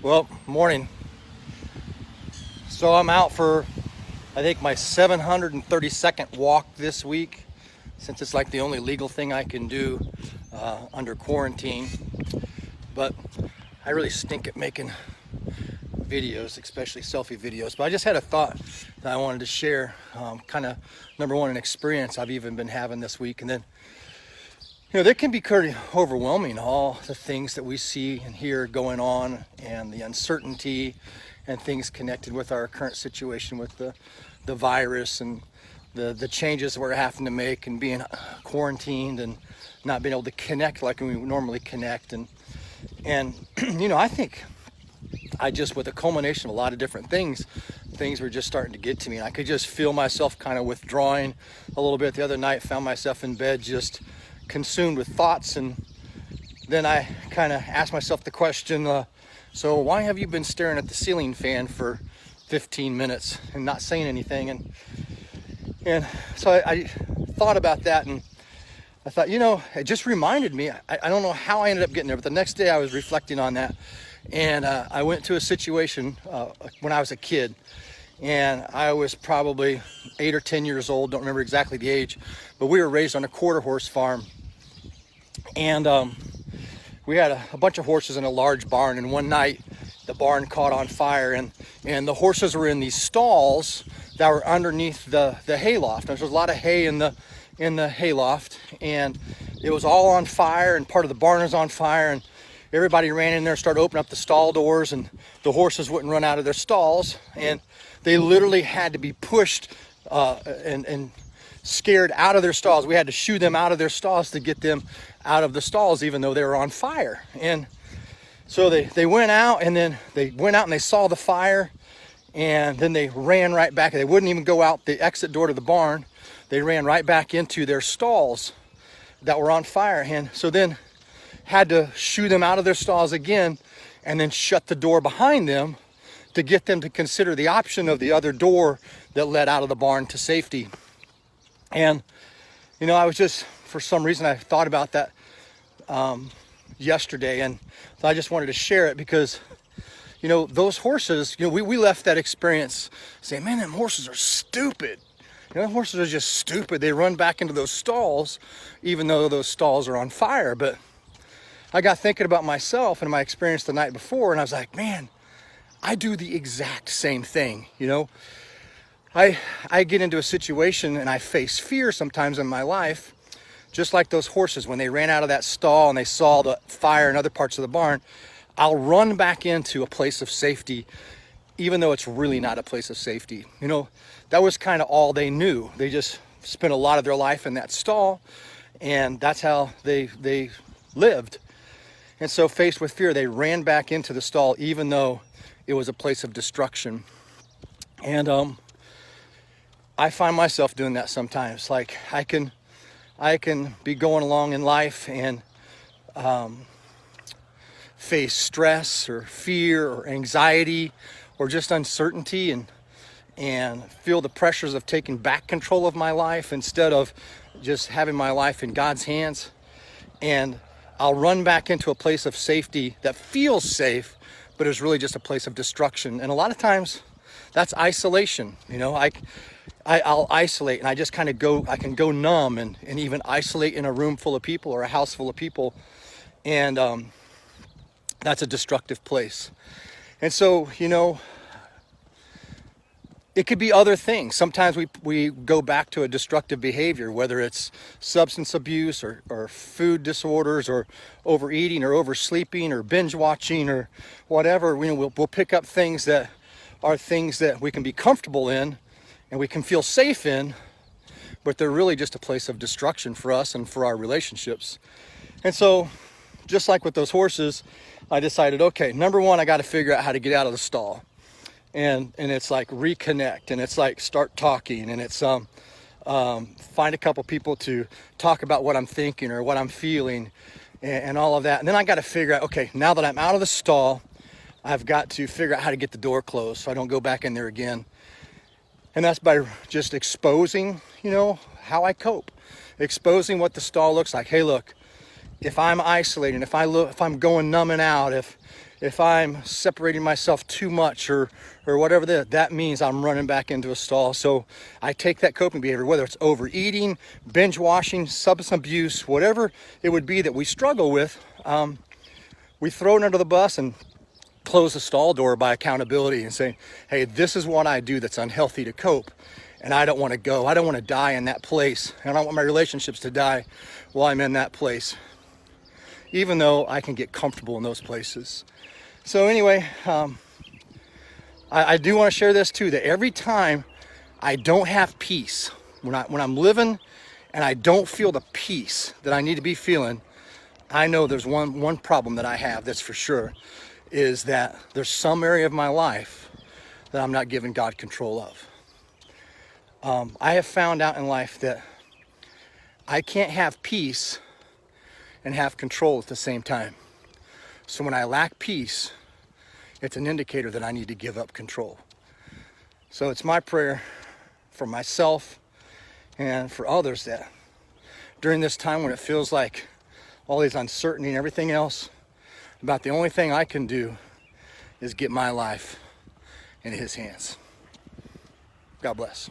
Well, morning. So I'm out for, I think, my 732nd walk this week, since it's like the only legal thing I can do under quarantine. But I really stink at making videos, especially selfie videos. But I just had a thought that I wanted to share. Kind of, number one, an experience I've even been having this week, and then there can be pretty overwhelming, all the things that we see and hear going on, and the uncertainty and things connected with our current situation with the virus, and the changes we're having to make, and being quarantined and not being able to connect like we normally connect. And I think with a culmination of a lot of different things were just starting to get to me, and I could just feel myself kind of withdrawing a little bit. The other night, found myself in bed just consumed with thoughts, and then I kind of asked myself the question, so why have you been staring at the ceiling fan for 15 minutes and not saying anything? And so I thought about that, and I thought, it just reminded me. I don't know how I ended up getting there, but the next day I was reflecting on that, and I went to a situation when I was a kid, and I was probably 8 or 10 years old, don't remember exactly the age, but we were raised on a quarter horse farm. And we had a bunch of horses in a large barn, and one night the barn caught on fire, and the horses were in these stalls that were underneath the hayloft. There was a lot of hay in the hayloft, and it was all on fire, and part of the barn was on fire, and everybody ran in there, started opening up the stall doors, and the horses wouldn't run out of their stalls, and they literally had to be pushed and scared out of their stalls. We had to shoo them out of their stalls to get them out of the stalls, even though they were on fire. And so they went out, and then they went out and they saw the fire, and then they ran right back. They wouldn't even go out the exit door to the barn. They ran right back into their stalls that were on fire, and so then had to shoo them out of their stalls again, and then shut the door behind them to get them to consider the option of the other door that led out of the barn to safety. And I was just, for some reason, I thought about that yesterday, and so I just wanted to share it because those horses, we left that experience saying, man, them horses are stupid. Them horses are just stupid. They run back into those stalls even though those stalls are on fire. But I got thinking about myself and my experience the night before, and I was like, man, I do the exact same thing. I get into a situation and I face fear sometimes in my life, just like those horses. When they ran out of that stall and they saw the fire in other parts of the barn, I'll run back into a place of safety, even though it's really not a place of safety. That was kind of all they knew. They just spent a lot of their life in that stall, and that's how they lived. And so faced with fear, they ran back into the stall, even though it was a place of destruction. And I find myself doing that sometimes. Like I can be going along in life and face stress or fear or anxiety or just uncertainty, and feel the pressures of taking back control of my life instead of just having my life in God's hands. And I'll run back into a place of safety that feels safe, but is really just a place of destruction. And a lot of times that's isolation. I'll isolate, and I just kind of I can go numb and even isolate in a room full of people or a house full of people. And that's a destructive place. And so, it could be other things. Sometimes we go back to a destructive behavior, whether it's substance abuse or food disorders or overeating or oversleeping or binge watching or whatever. We'll pick up things that are things that we can be comfortable in and we can feel safe in, but they're really just a place of destruction for us and for our relationships. And so, just like with those horses, I decided, okay, number one, I got to figure out how to get out of the stall. And it's like reconnect, and it's like start talking, and it's find a couple people to talk about what I'm thinking or what I'm feeling and all of that. And then I got to figure out, okay, now that I'm out of the stall, I've got to figure out how to get the door closed so I don't go back in there again. And that's by just exposing, how I cope, exposing what the stall looks like. Hey, look, if I'm isolating, if I'm going numb and out, if if I'm separating myself too much or whatever, that means I'm running back into a stall. So I take that coping behavior, whether it's overeating, binge washing, substance abuse, whatever it would be that we struggle with, we throw it under the bus and close the stall door by accountability and say, hey, this is what I do that's unhealthy to cope. And I don't want to go. I don't want to die in that place. And I don't want my relationships to die while I'm in that place, even though I can get comfortable in those places. So anyway, I do want to share this too, that every time I don't have peace, when I'm living and I don't feel the peace that I need to be feeling, I know there's one problem that I have that's for sure, is that there's some area of my life that I'm not giving God control of. I have found out in life that I can't have peace and have control at the same time. So when I lack peace, it's an indicator that I need to give up control. So it's my prayer for myself and for others that during this time when it feels like all these uncertainty and everything else, about the only thing I can do is get my life in His hands. God bless.